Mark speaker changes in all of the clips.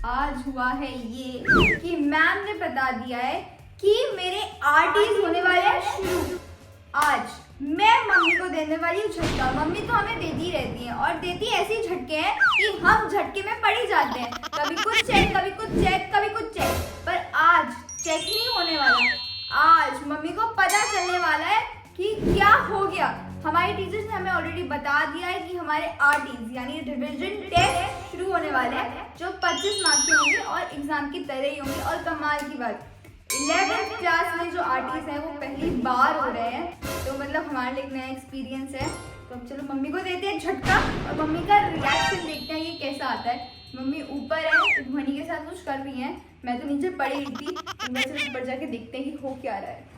Speaker 1: आज हुआ है ये कि मैम ने बता दिया है कि मेरे आरटीज होने वाले हैं शुरू। आज मैं मम्मी को देने वाली हूँ झटका। मम्मी तो हमें देती रहती है और देती ऐसे झटके हैं कि हम झटके में पड़ ही जाते हैं। कभी कुछ चेक, कभी कुछ चेक, कभी कुछ चेक। पर आज चेक नहीं होने वाला। आज मम्मी को पता चलने वाला है कि क्या हो गया। हमारे टीचर्स ने हमें ऑलरेडी बता दिया है कि हमारे आरटीज यानी रिवीजन टेस्ट शुरू होने वाले हैं, जो 25 मार्क्स के होंगे और एग्जाम की तरह ही होंगे। और कमाल की बात, 11th क्लास में जो आरटीज हैं वो पहली बार हो रहे हैं, तो मतलब हमारे लिए एक नया एक्सपीरियंस है। तो अब चलो मम्मी को देते हैं झटका और मम्मी का रिएक्शन देखते हैं ये कैसा आता है। मम्मी ऊपर है, ध्वनि के साथ कुछ कर रही हैं, मैं तो नीचे पड़ी हुई थी। तो चलो ऊपर जाके देखते हैं कि हो क्या रहा है।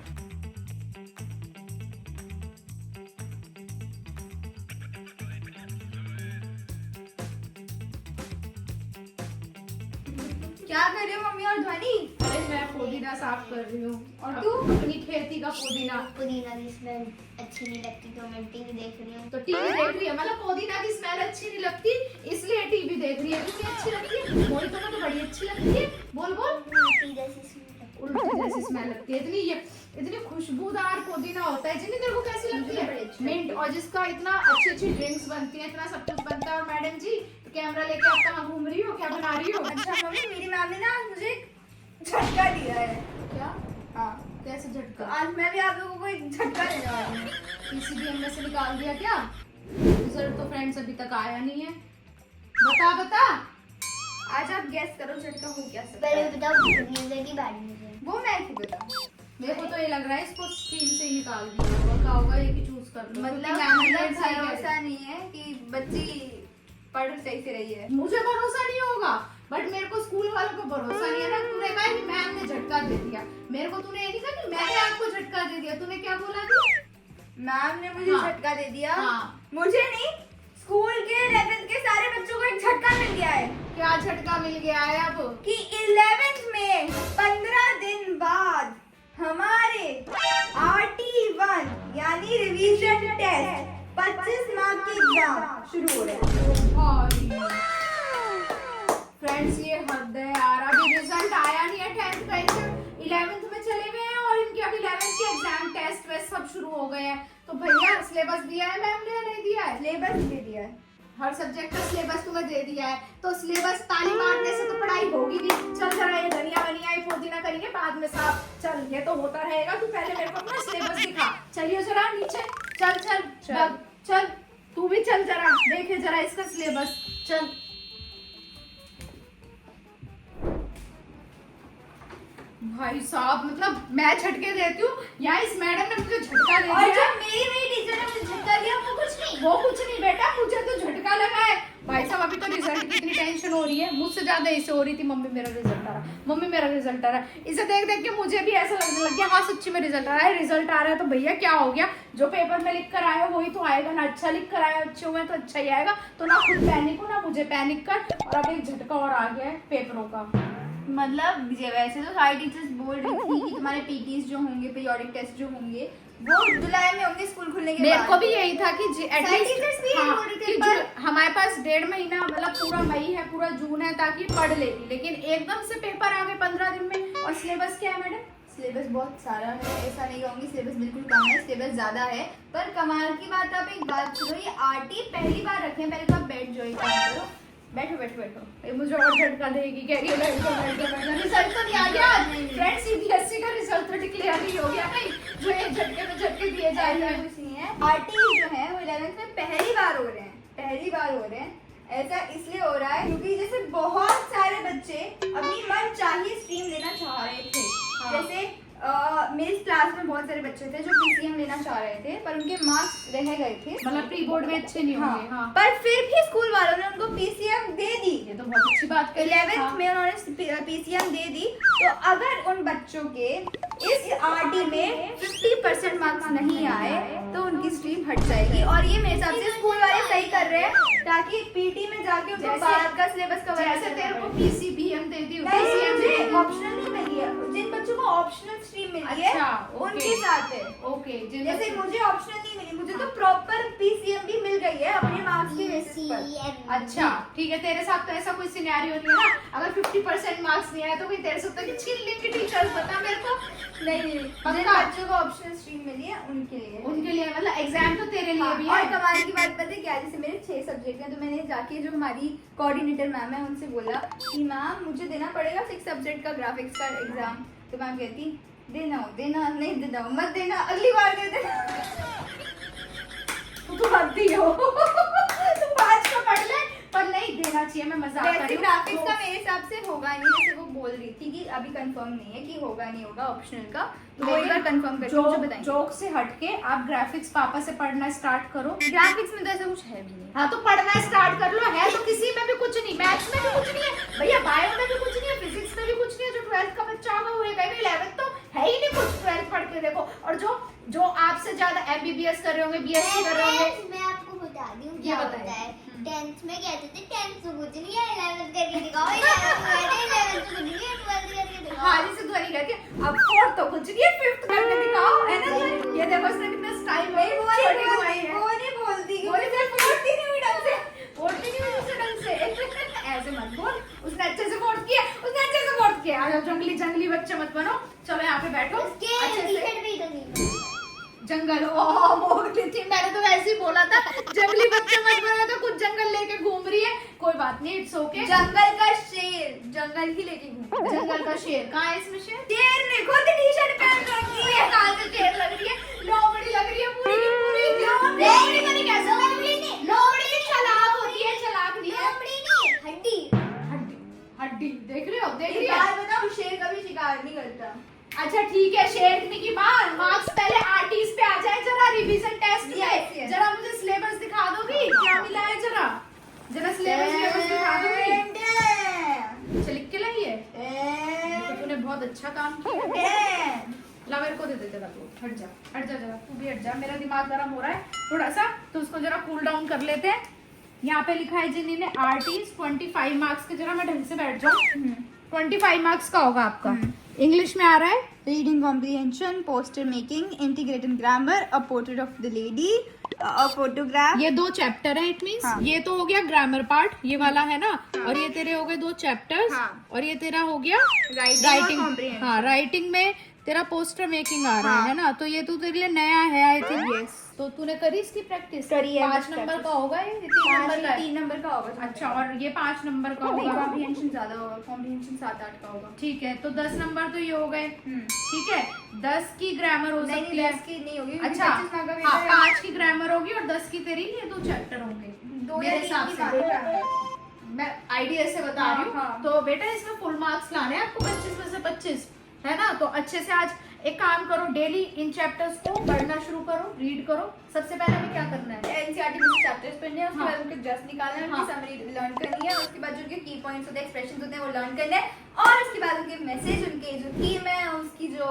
Speaker 1: क्या कर रही हो मम्मी और ध्वनि?
Speaker 2: अरे मैं पुदीना साफ कर रही हूँ।
Speaker 1: और तू?
Speaker 2: अपनी खेती का पुदीना।
Speaker 3: पुदीना की स्मेल अच्छी नहीं लगती तो मैं टीवी देख रही हूँ।
Speaker 2: तो टीवी देख रही है, मतलब पुदीना की स्मेल अच्छी नहीं लगती इसलिए टीवी देख रही है। कितनी अच्छी लगती है, मोई तो बड़ी अच्छी लगती है। बोल बोल।
Speaker 3: उल्टी जैसी
Speaker 2: उल्टी जैसी स्मेल लगती है। इतनी खुशबूदार पुदीना होता है। जिन्हें तेरे को कैसी लगती है? मिंट। और जिसका इतना अच्छी ड्रिंक्स बनती है, इतना सब कुछ बनता है। और मैडम जी कैमरा लेके आप कहाँ घूम रही हो, क्या बना रही हो?
Speaker 1: अच्छा मम्मी, मेरी मैम ने ना मुझे झटका दिया है।
Speaker 2: क्या?
Speaker 1: हाँ,
Speaker 2: कैसे
Speaker 1: तो
Speaker 2: झटका?
Speaker 1: आज मैं भी आप लोगों को एक झटका देने वाली हूँ।
Speaker 2: पीसीबीएम में से निकाल दिया क्या? रिजल्ट तो फ्रेंड्स अभी तक आया नहीं है। बता।
Speaker 1: आज आप गैस करो झटका हो क्या सकता
Speaker 3: पहले
Speaker 1: है।
Speaker 3: बताओ मुझे की बारी मुझे।
Speaker 1: वो मैं ही बता।
Speaker 2: मेरे को तो ये लग रहा है इसको स्क्रीन से ही निकाल दिया होगा। क्या होगा ये कि चूज कर लो।
Speaker 1: मतलब भरोसा नहीं है कि बच्ची पढ़ सही से रही है।
Speaker 2: मुझे भरोसा नहीं होगा, बट मेरे को स्कूल वालों को भरोसा नहीं है ना। तूने कहा कि मैम ने झटका दे दिया, मेरे को तूने ये नहीं कहा कि मैंने आपको झटका दे दिया। तूने क्या बोला था?
Speaker 1: मैम ने मुझे
Speaker 2: हाँ।
Speaker 1: झटका दे दिया।
Speaker 2: हाँ।
Speaker 1: मुझे नहीं, स्कूल के 11th के सारे बच्चों को एक झटका मिल गया है।
Speaker 2: क्या झटका मिल गया है अब?
Speaker 1: कि 11th में 15 दिन बाद हमारे RT1 यानी रिवीजन टेस्ट 25 मार्क के एग्जाम शुरू हो रहे हैं।
Speaker 2: फ्रेंड्स ये हद है यार, अभी रिजल्ट आया नहीं है 10th का। इनके 11th में चले गए हैं और इनके अभी 11th के एग्जाम टेस्ट वेस्ट सब शुरू हो गए हैं। तो भैया सिलेबस दिया है मैम ने या नहीं दिया है?
Speaker 1: सिलेबस दे दिया है,
Speaker 2: हर सब्जेक्ट का सिलेबस तुम्हें दे दिया है। तो सिलेबस ताली मारने से तो पढ़ाई होगी नहीं। चल जरा ये धनिया वनिया ये पुदीना करेंगे बाद में साफ। चल ये तो होता रहेगा। तू पहले मेरे को अपना सिलेबस दिखा। चलिए जरा नीचे। चल तू भी चल जरा, देखे जरा इसका सिलेबस। चल भाई साहब, मतलब मैं झटके देती हूँ या इस मैडम ने मुझे झटका दे
Speaker 1: और
Speaker 2: दिया।
Speaker 1: जब मेरी टीचर ने मुझे झटका दिया
Speaker 2: वो कुछ नहीं बेटा, मुझे तो झटका लगा है। भाई साहब अभी तो रिजल्ट की इतनी टेंशन हो रही है, मुझसे ज्यादा इसे हो रही थी। मम्मी मेरा रिजल्ट आ रहा, मम्मी मेरा रिजल्ट आ रहा। इसे देख देख के मुझे भी ऐसा लगने लग गया, हाँ सच्ची में रिजल्ट आ रहा है। रिजल्ट आ रहा है तो भैया क्या हो गया, जो पेपर में लिख कर आया वही तो आएगा ना। अच्छा लिख कर आया, अच्छे हुए तो अच्छा ही आएगा। तो ना खुद पैनिक हो ना मुझे पैनिक कर। और अब एक झटका और आ गया है पेपरों का।
Speaker 1: मतलब वैसे तो सारी टीचर्स बोल रही थी कि तुम्हारे पीटीज जो होंगे, पीरियोडिक टेस्ट जो होंगे वो जुलाई में होंगे स्कूल खुलने के बाद।
Speaker 2: मेरे को भी यही था कि
Speaker 1: टीचर्स भी यही बोल रही थी, पर
Speaker 2: हमारे पास 1.5 महीना, मतलब पूरा मई है पूरा जून है, ताकि पढ़ लेगी। लेकिन एकदम से पेपर आ गए 15 दिन में। और सिलेबस क्या है मैडम?
Speaker 1: सिलेबस बहुत सारा है, ऐसा नहीं कहूँगी सिलेबस बिल्कुल कम है, सिलेबस ज्यादा है। पर कमाल की बात, आप एक बात सुनो, ये आरटी पहली बार रखे हैं। पहले तो आप बैठ जाओ, एक काम करो, बैठो।
Speaker 2: ये मुझे और झटका देगी, कह रही है बैठो। रिजल्ट तो नहीं आ गया फ्रेंड्स। सीबीएसई का रिजल्ट तो डिक्लेयर नहीं हो गया भाई, जो एक झटके में झटके दिए जा रहे हैं।
Speaker 1: कुछ नहीं है। आरटी जो है वो 11th में पहली बार हो रहे हैं। ऐसा इसलिए हो रहा है क्योंकि जैसे बहुत सारे बच्चे अपनी मनचाही स्ट्रीम लेना चाह रहे थे। जैसे मेरी क्लास में बहुत सारे बच्चे थे जो पीसीएम लेना चाह रहे थे, पर उनके मार्क्स रह गए थे,
Speaker 2: मतलब प्री बोर्ड में अच्छे नहीं होंगे। हाँ।
Speaker 1: पर फिर भी स्कूल वालों ने उनको पीसीएम दे दी।
Speaker 2: ये तो बहुत अच्छी बात कही।
Speaker 1: 11th में उन्होंने पीसीएम दे दी। तो अगर उन बच्चों के इस आरटी में 50% मार्क्स नहीं आए तो उनकी स्ट्रीम हट जाएगी। और ये मेरे हिसाब से स्कूल वाले सही कर रहे हैं, ताकि पीटी में जाके उनको बाद का सिलेबस कवर।
Speaker 2: जैसे तेरे को पीसीबीएम दे दी,
Speaker 1: ऑप्शनल नहीं मिली है। जिन बच्चों को ऑप्शनल स्ट्रीम मिली है
Speaker 2: अच्छा, ओके।
Speaker 1: उनके साथ है।
Speaker 2: ओके
Speaker 1: जैसे मुझे ऑप्शनल नहीं मिली, मुझे तो प्रॉपर पीसीएम मिल गई है अपने मार्क्स के बेसिस पर।
Speaker 2: अच्छा ठीक है, तेरे साथ तो ऐसा कोई सिनेरियो नहीं है ना, अगर 50% मार्क्स नहीं आए तो कोई तेरे से उत्तर की छीन लेंगे टीचर्स, बता मेरे को।
Speaker 1: नहीं जिन बच्चों को ऑप्शनल स्ट्रीम मिली है उनके लिए
Speaker 2: उनके लिए मतलब एग्जाम तो तेरे लिए भी
Speaker 1: और
Speaker 2: है।
Speaker 1: कमाल की बात पता है क्या, जैसे मेरे 6 सब्जेक्ट हैं तो मैंने जाके जो हमारी कोऑर्डिनेटर मैम है उनसे बोला कि मैम मुझे देना पड़ेगा 6 सब्जेक्ट का ग्राफिक्स का एग्जाम। तो मैम कहती देना नहीं देना मत देना, अगली बार दे देना।
Speaker 2: तू तो भगती हो तू 5 का पढ़ ले, पर नहीं देना चाहिए, मैं मजाक कर रही हूँ।
Speaker 1: ग्राफिक्स का मेरे हिसाब से होगा नहीं, जैसे वो बोल रही थी कि अभी कंफर्म नहीं है कि होगा नहीं होगा ऑप्शनल का, तो वो एक बार कंफर्म करके मुझे बताएंगे।
Speaker 2: जोक से हटके आप ग्राफिक्स पापा से पढ़ना स्टार्ट करो।
Speaker 1: ग्राफिक्स में तो ऐसा कुछ है भी नहीं।
Speaker 2: हाँ तो पढ़ना स्टार्ट कर लो, है तो किसी में भी कुछ नहीं, मैथ्स में भी कुछ नहीं है भैया, बायो में भी कुछ नहीं है, फिजिक्स में भी कुछ नहीं है। जो 12th का बच्चा होगा वो रहेगा, 11th तो है ही नहीं कुछ, 12th पढ़ के देखो। और जो आपसे ज्यादा एमबीबीएस कर रहे होंगे, बीएससी कर रहे होंगे,
Speaker 3: मैं आपको बता दूं
Speaker 2: ये
Speaker 3: क्या
Speaker 2: बताइए।
Speaker 3: होता है। 10th में कहते थे 10th से कुछ नहीं है, 11th करके दिखाओ, 11th से कुछ नहीं है, 12th करके दिखाओ।
Speaker 2: हाँ जैसे ध्वनि कहती है अब 4th तो कुछ नहीं है, 5th करके दिखाओ, है ना। ये देखो इसने कितना स्टाइल में
Speaker 1: वो नहीं बोलती
Speaker 2: बोली तो
Speaker 1: बोलती नहीं हुई ढंग से।
Speaker 2: वोट नहीं हुई उससे ढंग से ऐसे मत बोल, उसने अच्छे से वोट किया, उसने अच्छे से वोट किया। आ जाओ जंगली बच्चे मत बनो, चलो यहाँ पे बैठो
Speaker 3: उसके
Speaker 2: अच्छे से।
Speaker 3: टी-शर्ट भी तो नहीं।
Speaker 2: जंगल मोगली थी, मैंने तो वैसे ही बोला था जंगली बच्चे मत बना, तो कुछ जंगल लेके घूम रही है, कोई बात नहीं, इट्स ओके।
Speaker 1: जंगल का शेर जंगल ही लेके घूम।
Speaker 2: जंगल का शेर कहाँ है इसमें शेर?
Speaker 1: शेर ने खुद टी-शर्ट पहन रखी है।
Speaker 2: कहाँ से शेर लग रही है? लोमड़ी लग रही है पूरी की पूरी।
Speaker 1: लोमड़ी
Speaker 2: लोमड़ी तो नहीं कह सकते, लोमड़ी चालाक होती है, चालाक नहीं है।
Speaker 3: लोमड़ी नहीं, हड्डी।
Speaker 2: हड्डी हड्डी देख रही हो, देख रही
Speaker 1: एक
Speaker 2: है।
Speaker 1: बात बताओ, शेर कभी शिकार नहीं करता।
Speaker 2: अच्छा ठीक है, शेरनी की बात, मार्क्स पहले आरटीज पे आ जाए जरा, रिवीजन टेस्ट
Speaker 1: Yes,
Speaker 2: में
Speaker 1: yes.
Speaker 2: जरा मुझे सिलेबस दिखा दोगी क्या मिला है, जरा सिलेबस दिखा दोगी। अच्छा लिख के लाई है, तो तूने बहुत अच्छा काम किया। ला मेरे को दे दे जरा, तू हट जा जरा, तू भी हट जा, मेरा दिमाग गर्म हो रहा है थोड़ा सा, तो उसको जरा कूल डाउन कर लेते हैं। यहाँ पे लिखा है जिन्होंने आरटीज 25 मार्क्स के, जरा मैं ढंग से बैठ जाऊँ। 25 मार्क्स का होगा आपका। इंग्लिश में आ रहा है
Speaker 1: reading comprehension, poster making, integrated grammar, a portrait of the lady, a photograph.
Speaker 2: ये 2 चैप्टर है, इट मींस
Speaker 1: हाँ।
Speaker 2: ये तो हो गया ग्रामर पार्ट, ये वाला है ना, और ये तेरे हो गए 2 चैप्टर्स,
Speaker 1: हाँ।
Speaker 2: और ये तेरा हो गया
Speaker 1: Writing और comprehension।
Speaker 2: हाँ राइटिंग में तेरा पोस्टर मेकिंग आ रहा
Speaker 1: हाँ।
Speaker 2: है ना, तो ये तो तेरे लिए नया है आई थिंक।
Speaker 1: Yes।
Speaker 2: तो तूने करी इसकी प्रैक्टिस?
Speaker 1: करी है,
Speaker 2: 5
Speaker 1: बस
Speaker 2: नंबर
Speaker 1: practice।
Speaker 2: का होगा ये, 3 नंबर का है।
Speaker 1: 3 नंबर का होगा।
Speaker 2: अच्छा, और ये 5 नंबर का
Speaker 1: नहीं,
Speaker 2: होगा।
Speaker 1: कॉम्प्रिहेंशन ज्यादा होगा, कॉम्प्रिहेंशन 7-8 का होगा।
Speaker 2: ठीक है, तो 10 नंबर तो ये हो गए।
Speaker 1: हम्म।
Speaker 2: ठीक है, 10 की ग्रामर हो
Speaker 1: नहीं
Speaker 2: सकती है।
Speaker 1: 10 की नहीं होगी।
Speaker 2: अच्छा
Speaker 1: 25 मार्क का
Speaker 2: हाँ,
Speaker 1: पेपर है।
Speaker 2: 5 की ग्रामर होगी और 10 की तेरी ये 2 चैप्टर होंगे
Speaker 1: 2 या
Speaker 2: मेरे
Speaker 1: 3
Speaker 2: हिसाब
Speaker 1: की
Speaker 2: से।
Speaker 1: बात है।
Speaker 2: मैं आइडिया से बता रही हूँ।
Speaker 1: हाँ।
Speaker 2: तो बेटा इसमें फुल मार्क्स लाने हैं आपको, 25 में से 25, है ना। तो अच्छे से आज एक काम करो, डेली इन चैप्टर्स को पढ़ना शुरू करो, रीड करो। सबसे पहले हमें क्या करना है?
Speaker 1: एनसीईआरटी में चैप्टर्स पढ़ने हैं, उसके
Speaker 2: हाँ।
Speaker 1: बाद उनके जस्ट निकालना है,
Speaker 2: हाँ।
Speaker 1: उनकी समरी लर्न करनी है, उसके बाद जो उनके की पॉइंट्स होते हैं, एक्सप्रेशंस होते हैं, वो लर्न करना है, और उसके बाद उनके मैसेज, उनके जो थीम है, उसकी जो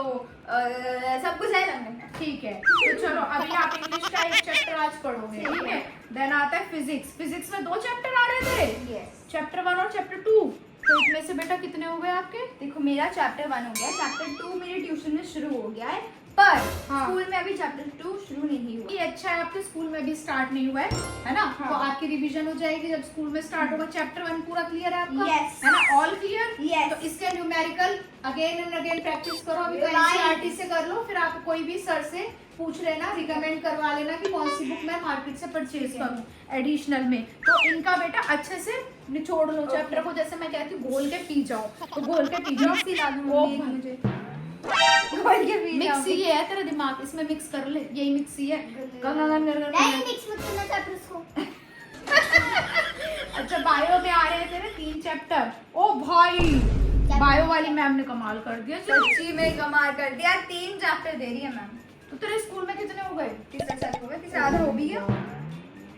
Speaker 1: सब कुछ है लर्न करना है।
Speaker 2: ठीक है, तो चलो अभी आप इंग्लिश का एक चैप्टर आज पढ़ोगे, ठीक है। देन आता है फिजिक्स। फिजिक्स में 2 चैप्टर आ रहे थे,
Speaker 1: यस।
Speaker 2: चैप्टर 1 और चैप्टर 2। तो इसमें से बेटा कितने हो गए आपके?
Speaker 1: देखो मेरा चैप्टर 1 हो गया, चैप्टर 2 मेरे ट्यूशन में शुरू हो गया है, पर
Speaker 2: हाँ।
Speaker 1: स्कूल में अभी चैप्टर 2 शुरू नहीं हुआ।
Speaker 2: ये अच्छा है, आपके स्कूल में भी स्टार्ट नहीं हुआ है ना।
Speaker 1: हाँ।
Speaker 2: तो आपकी रिवीजन हो जाएगी जब स्कूल में स्टार्ट होगा। चैप्टर 1 पूरा क्लियर है आपका?
Speaker 1: Yes।
Speaker 2: है ना, ऑल क्लियर?
Speaker 1: Yes।
Speaker 2: तो इसके numerical again and again practice करो। अभी तो
Speaker 1: Right।
Speaker 2: एनसीईआरटी से कर लो, फिर आप कोई भी सर से पूछ लेना, रिकमेंड करवा लेना कि कौन सी बुक मैं मार्केट से परचेज करूं एडिशनल में। तो इनका बेटा अच्छे से निचोड़ लो चैप्टर को, जैसे मैं कहती हूँ घोल के पी जाओ, तो घोल के पी जाओ।
Speaker 1: मिक्सी ला दूं
Speaker 2: ओ,
Speaker 1: मम्मी मुझे। घोल के पी
Speaker 2: मिक्सी
Speaker 1: जाऊंगी।
Speaker 2: ये है तेरा दिमाग, इसमें मिक्स कर ले, यही मिक्सी है।
Speaker 3: नहीं मिक्स मत करना चैप्टर उसको।
Speaker 2: अच्छा बायो में आ रहे हैं तेरे 3 चैप्टर। ओ भाई बायो वाली मैम ने कमाल कर दिया।
Speaker 1: सच्ची में कमाल कर दिया, 3 चैप्टर दे रही है मैम।
Speaker 2: तो तेरे स्कूल में कितने हो गए?
Speaker 1: तीसरा चैप्टर हो गया, तीसरा आधा हो भी गया।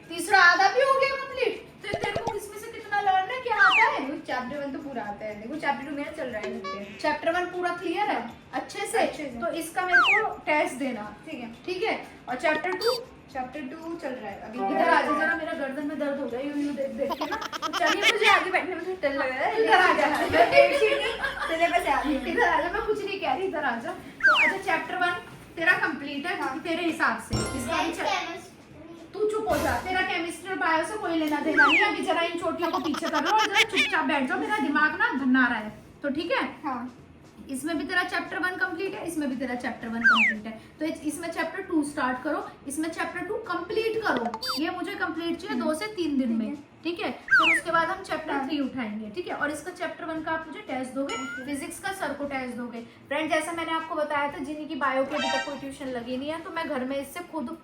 Speaker 2: तीसरा आधा भी हो गया कंप्लीट। तो तेरे को किसमें से कितना लर्न है, क्या आता है?
Speaker 1: देखो चैप्टर 1 तो पूरा आता है, देखो चैप्टर 2 मेरा चल रहा है घर पे।
Speaker 2: चैप्टर 1 पूरा क्लियर है अच्छे से?
Speaker 1: अच्छे से।
Speaker 2: तो इसका मेरे को टेस्ट देना,
Speaker 1: ठीक है।
Speaker 2: ठीक है। और चैप्टर 2
Speaker 1: चैप्टर 2 चल रहा है अभी।
Speaker 2: इधर आ जा जरा, मेरा गर्दन में दर्द हो गया यूं यूं देख देख के ना। तो चलिए
Speaker 1: मुझे आगे बैठने में थोड़ा डर लग रहा है।
Speaker 2: इधर आ जा।
Speaker 1: सिलेबस है आगे।
Speaker 2: इधर आ जा, मैं कुछ नहीं आजा। तो अच्छा चैप्टर 1 तेरा कंप्लीट है क्योंकि तेरे हिसाब से इसका भी तू चुप हो जा, तेरा केमिस्ट्री और बायो से कोई लेना देना नहीं। अभी जरा इन चोटियों को पीछे कर लो और जरा चुपचाप बैठ जाओ, मेरा दिमाग ना धन्ना रहा है। तो ठीक है,
Speaker 1: हाँ
Speaker 2: इसमें भी तेरा चैप्टर 1 कंप्लीट है, इसमें भी तेरा चैप्टर 1 कंप्लीट है। तो इसमें चैप्टर 2 स्टार्ट करो, इसमें चैप्टर 2 कंप्लीट करो। ये मुझे कंप्लीट चाहिए 2 से 3 दिन में, ठीक है। फिर उसके बाद हम चैप्टर 3 उठाएंगे, ठीक है। और इसका चैप्टर 1 का आप मुझे टेस्ट दोगे, फिजिक्स का सर को टेस्ट दोगे। फ्रेंड जैसा मैंने आपको बताया था, जिन्हीं की बायो की अभी तक कोई ट्यूशन लगी नहीं है, तो मैं घर में इससे खुद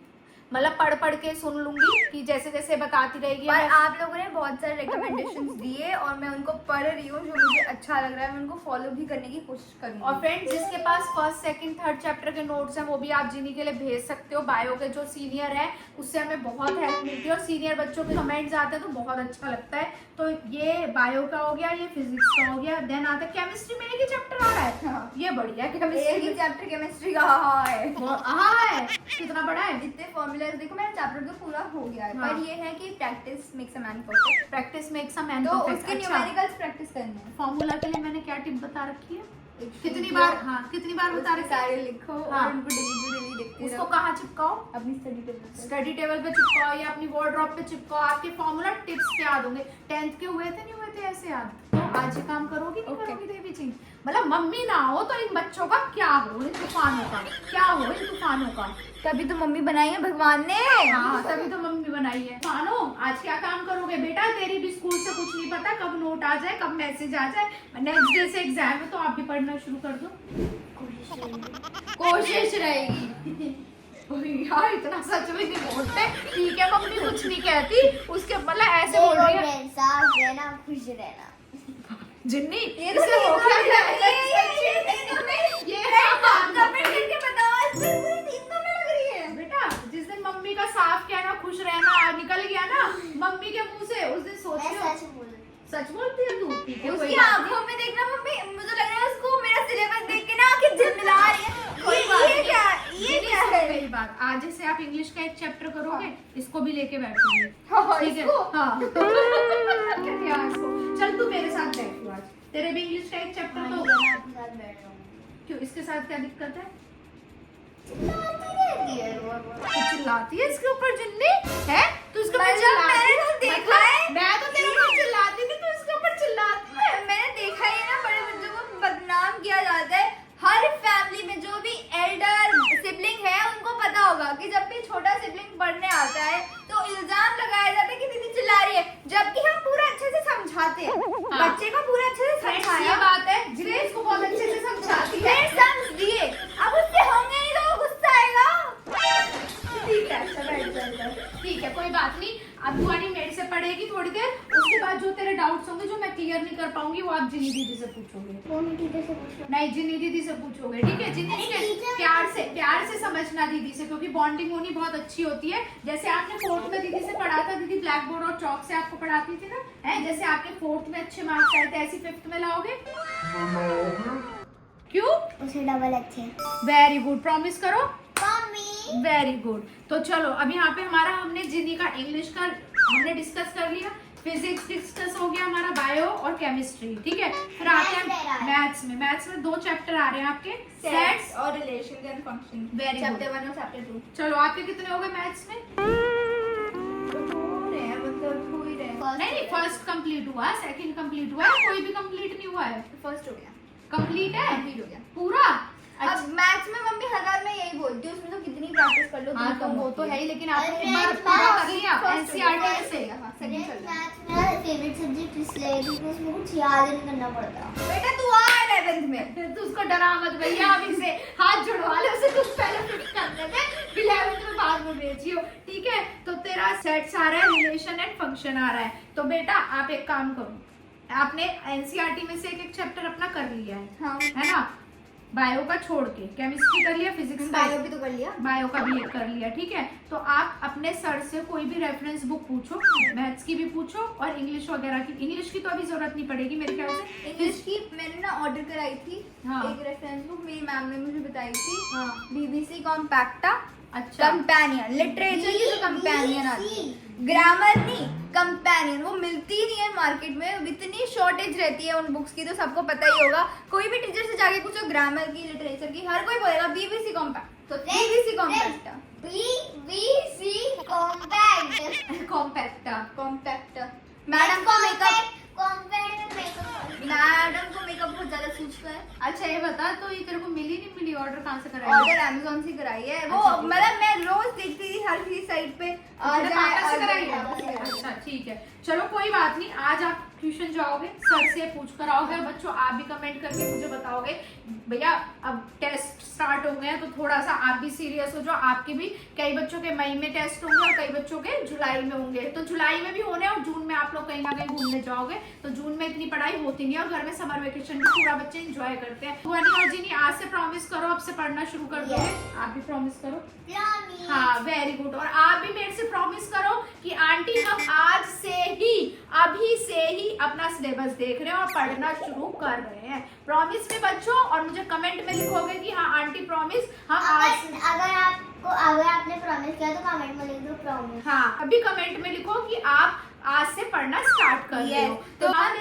Speaker 2: मतलब पढ़ पढ़ के सुन लूंगी कि जैसे जैसे बताती रहेगी।
Speaker 1: पर आप लोगों ने बहुत सारे रिकमेंडेशंस दिए और मैं उनको पढ़ रही हूँ, जो मुझे अच्छा लग रहा है मैं उनको फॉलो भी करने की कोशिश करूँगी।
Speaker 2: और फ्रेंड्स जिसके पास फर्स्ट सेकंड थर्ड चैप्टर के नोट्स हैं वो भी आप जिन्हीं के लिए भेज सकते हो। बायो के जो सीनियर है उससे हमें बहुत हेल्प मिलती है और सीनियर बच्चों के कमेंट्स आते हैं तो बहुत अच्छा लगता है। तो ये बायो का हो गया, ये फिजिक्स का हो गया, देन आता है केमिस्ट्री में एक ही चैप्टर आ रहा है।
Speaker 1: हाँ।
Speaker 2: ये बढ़िया
Speaker 1: एक
Speaker 2: केमिस्ट्री
Speaker 1: ही चैप्टर केमिस्ट्री का है।
Speaker 2: है कितना बड़ा है।
Speaker 1: जितने फॉर्मूलाज देखो मेरा चैप्टर तो पूरा हो गया है,
Speaker 2: हाँ।
Speaker 1: पर ये है कि practice makes a man perfect.
Speaker 2: Practice makes a man
Speaker 1: तो
Speaker 2: परफेक्ट।
Speaker 1: उसके न्यूमेरिकल्स प्रैक्टिस करने हैं।
Speaker 2: फॉर्मूला के लिए मैंने क्या टिप बता रखी है, कितनी
Speaker 1: शीट
Speaker 2: बार,
Speaker 1: लो,
Speaker 2: हाँ कितनी बार बता
Speaker 1: उसमें
Speaker 2: रखी है।
Speaker 1: सारे लिखो
Speaker 2: हाँ।
Speaker 1: और उनको डेली देखते
Speaker 2: उसको
Speaker 1: रहो
Speaker 2: कहाँ चिपकाओ,
Speaker 1: अपनी स्टडी टेबल पे।
Speaker 2: स्टडी टेबल पे चिपकाओ या अपनी वार्डरोब पे चिपकाओ। आपके फॉर्मूला टिप्स पे याद होंगे। 10th के हुए थे नहीं हुए थे ऐसे याद, तो आज ये काम करोगी नहीं
Speaker 1: Okay.
Speaker 2: करोगी देवी जी। मतलब मम्मी ना हो तो इन बच्चों का क्या हो, इन तूफानों का क्या हो, इन तूफानों का।
Speaker 1: तभी तो मम्मी बनाई है भगवान ने।
Speaker 2: हाँ तभी तो मम्मी बनाई है। मानो आज क्या काम करोगे बेटा, तेरी भी स्कूल से कुछ नहीं पता कब नोट आ जाए, कब मैसेज आ जाए। नेक्स्ट डे से एग्जाम है तो आप भी पढ़ना शुरू कर दो।
Speaker 1: कोशिश रहेगी।
Speaker 2: यार इतना सच में नहीं बोलते। ठीक है मम्मी कुछ नहीं कहती, उसके मतलब ऐसे बोल रही है।
Speaker 3: साफ रहना, खुश रहना।
Speaker 2: जिन्नी
Speaker 1: ये
Speaker 2: इसे
Speaker 1: तो
Speaker 2: हो गया
Speaker 1: ये
Speaker 2: ये
Speaker 1: कमेंट करके बताओ, आज फिर पूरी नींद तो में लग रही है।
Speaker 2: बेटा जिस दिन मम्मी का साफ कहना खुश रहना निकल गया ना मम्मी के मुंह से, उस दिन
Speaker 3: मैं
Speaker 2: सोचियो।
Speaker 3: सच बोल रही हूँ।
Speaker 2: सच बोलती है तू? ठीक है कोई
Speaker 1: उसकी
Speaker 2: बात
Speaker 1: आंखों में देखना मम्मी, मुझे लग रहा है उसको मेरा सिलेबस देख के ना आंखें झिलमिला रही है। ये क्या है?
Speaker 2: मेरी बात, आज से आप इंग्लिश का एक चैप्टर करोगे, इसको भी लेके बैठोगे।
Speaker 1: हाँ,
Speaker 2: ठीक है
Speaker 1: इसको?
Speaker 2: हाँ क्या दिया इसको? चल तू मेरे साथ बैठ तू आज, तेरे भी इंग्लिश का एक चैप्टर तो
Speaker 3: मैं आपके साथ बैठ रहा हूँ।
Speaker 2: क्यों, इसके साथ क्या दिक्कत है?
Speaker 3: चिल्लाती रहती है रोज-रोज।
Speaker 2: तू चिल्लाती है इसके ऊपर जिन्नी है, तू इसके ऊपर
Speaker 1: मतलब मैंने तो देखा है।
Speaker 2: मैं तो तेरे ऊपर चिल्लाती नहीं, तू इसके ऊपर चिल्लाती है।
Speaker 1: मैंने देखा ही है ना, बड़े बच्चों को बदनाम किया जाता है। हर फैमिली में जो भी एल्डर सिबलिंग है उनको पता होगा कि जब भी छोटा सिबलिंग पढ़ने आता है तो इल्जाम लगाया जाता है कि दीदी चिल्ला रही है, जबकि हम पूरा अच्छे से समझाते हैं।
Speaker 2: हाँ।
Speaker 1: बच्चे को पूरा अच्छे से
Speaker 2: Friends,
Speaker 1: समझाया,
Speaker 2: ये बात है जिन्नी इसको बहुत अच्छे से समझाती है।
Speaker 1: फिर समझ दिए, अब उससे होंगे नहीं तो वो गुस्सा आएगा। ठीक है अच्छा बैठ जाएगा।
Speaker 2: ठीक है कोई बात नहीं, अब बुआनी मेरे से पढ़ेगी थोड़ी देर, उसके बाद जो तेरे डाउट्स होंगे जो मैं क्लियर नहीं कर पाऊंगी वो आप जिन्नी दीदी से पूछोगे।
Speaker 3: फोन टीचर से पूछ लो।
Speaker 2: नहीं जिन्नी दीदी से पूछोगे, ठीक है। जिन्नी
Speaker 3: अरे
Speaker 2: से
Speaker 3: टीचर-
Speaker 2: प्यार से समझना दीदी से, क्योंकि बॉन्डिंग होनी बहुत अच्छी होती है। जैसे आपने 4th में दीदी से पढ़ा था, दीदी ब्लैक बोर्ड और चौक से आपको पढ़ाती थी ना, है जैसे आपके 4th में अच्छे मार्क्स आए थे ऐसे 5th में लाओगे। क्यों?
Speaker 3: उसे डबल अच्छे।
Speaker 2: वेरी गुड, प्रॉमिस करो।
Speaker 3: Mummy
Speaker 2: very good. तो चलो अब यहाँ पे हमारा हमने जिन्नी का इंग्लिश का हमने डिस्कस कर लिया, फिजिक्स डिस्कस हो गया हमारा, बायो और केमिस्ट्री, ठीक है। फिर आते हैं मैथ्स में। मैथ्स में 2 चैप्टर आ रहे हैं आपके, सेट्स
Speaker 1: और relation and function.
Speaker 2: Very good.
Speaker 1: Chapter 1 और चैप्टर 2
Speaker 2: चलो आपके कितने हो गए मैथ्स में?
Speaker 1: हो रहे हैं, मतलब हो ही रहे हैं।
Speaker 2: नहीं फर्स्ट कंप्लीट हुआ, सेकंड कंप्लीट हुआ है, कोई भी कंप्लीट नहीं हुआ है।
Speaker 1: फर्स्ट हो गया,
Speaker 2: कंप्लीट है
Speaker 1: कंप्लीट हो गया।
Speaker 2: पूरा।
Speaker 1: अब मैथ्स में मम्मी हर बार मैं यही बोलती हूँ, उसमें तो कितनी प्रैक्टिस कर लो
Speaker 2: हाँ
Speaker 1: उतनी
Speaker 2: तो
Speaker 1: कम
Speaker 2: वो
Speaker 1: होती
Speaker 2: तो है ही, लेकिन आपने
Speaker 3: अरे
Speaker 2: एक बार
Speaker 3: friends,
Speaker 2: पूरा
Speaker 3: maths
Speaker 2: कर लिया
Speaker 1: first हो गया,
Speaker 2: एनसीईआरटी
Speaker 1: first हो
Speaker 2: से।
Speaker 1: गया, हाँ, second चल रहा है।
Speaker 3: मैथ्स मेरा फेवरेट सब्जेक्ट इसलिए है क्योंकि उसमें कुछ याद नहीं करना पड़ता।
Speaker 1: बेटा तू आ 11th में।
Speaker 2: तू उसको डरा मत भैया, अभी से हाथ जुड़वा ले उसे, तू पहले फिक्स कर लेते, 11th में बाद में भेजियो, ठीक है। तो तेरा सेट्स आ रहा है, रिलेशन एंड फंक्शन आ रहा है। तो बेटा आप एक काम करो, आपने एनसीईआरटी में से एक चैप्टर अपना कर लिया है,
Speaker 1: हाँ
Speaker 2: है ना। बायो का छोड़ के केमिस्ट्री कर लिया, फिजिक्स का
Speaker 1: बायो भी तो कर लिया।
Speaker 2: बायो का भी कर लिया, ठीक है। तो आप अपने सर से कोई भी रेफरेंस बुक पूछो, मैथ्स की भी पूछो और इंग्लिश वगैरह की। इंग्लिश की तो अभी जरूरत नहीं पड़ेगी मेरे ख्याल से।
Speaker 1: इंग्लिश की मैंने ना ऑर्डर कराई थी,
Speaker 2: हाँ।
Speaker 1: एक रेफरेंस बुक मेरी मैम ने मुझे बताई थी,
Speaker 2: हाँ
Speaker 1: बीबीसी कॉम्पैक्टा
Speaker 2: अच्छा
Speaker 1: कंपेनियन, लिटरेचर की जो कंपेनियन आती है, ग्रामर नहीं कंपेनियन, वो मिलती ही नहीं है मार्केट में, इतनी शॉर्टेज रहती है उन बुक्स की, तो सबको पता ही होगा। कोई भी टीचर से जाके पूछो ग्रामर की, लिटरेचर की, हर कोई बोलेगा बीबीसी कॉम्पैक्ट। तो BBC compact,
Speaker 3: BBC compact
Speaker 1: compact. Madam को मेकअप,
Speaker 3: कॉम्पैक्ट में मेकअप
Speaker 1: मैडम को मेकअप बहुत ज्यादा सूझता है।
Speaker 2: अच्छा ये बता, तो ये तेरे को मिली नहीं मिली, ऑर्डर कहाँ से कराई?
Speaker 1: ऑर्डर अमेज़न से कराई है वो,
Speaker 2: अच्छा,
Speaker 1: मतलब मैं रोज देखती थी हर किसी साइट पे
Speaker 2: पापा से कराई है?
Speaker 1: पापा से कराई।
Speaker 2: अच्छा ठीक है, चलो कोई बात नहीं। आज आप ट्यूशन जाओगे, सर से पूछ कर आओगे। बच्चों आप भी कमेंट करके मुझे बताओगे भैया अब टेस्ट स्टार्ट हो गए हैं, तो थोड़ा सा आप भी सीरियस हो जाओ। आपके भी कई बच्चों के मई में टेस्ट होंगे और कई बच्चों के जुलाई में होंगे। तो जुलाई में भी होने और जून में आप लोग कहीं ना कहीं घूमने जाओगे, तो जून में इतनी पढ़ाई होती नहीं है और घर में समर वेकेशन भी पूरा बच्चे एंजॉय करते हैं। हुआ नहीं और जी नहीं, आज से प्रॉमिस करो, अब से पढ़ना शुरू कर दोगे? आप भी प्रॉमिस करो।
Speaker 3: प्रॉमिस।
Speaker 2: हाँ वेरी गुड। और आप भी मेरे से प्रॉमिस करो कि आंटी हम आज से ही, अभी से ही अपना सिलेबस देख रहे हैं और पढ़ना शुरू कर रहे हैं। प्रॉमिस में बच्चों, और मुझे कमेंट में लिखोगे कि हाँ आंटी प्रॉमिस हम आज।
Speaker 3: अगर आपने प्रॉमिस किया तो कमेंट में लिख दो प्रॉमिस।
Speaker 2: हाँ अभी कमेंट में लिखो कि आप आज से पढ़ना स्टार्ट कर रहे हो। तो हाँ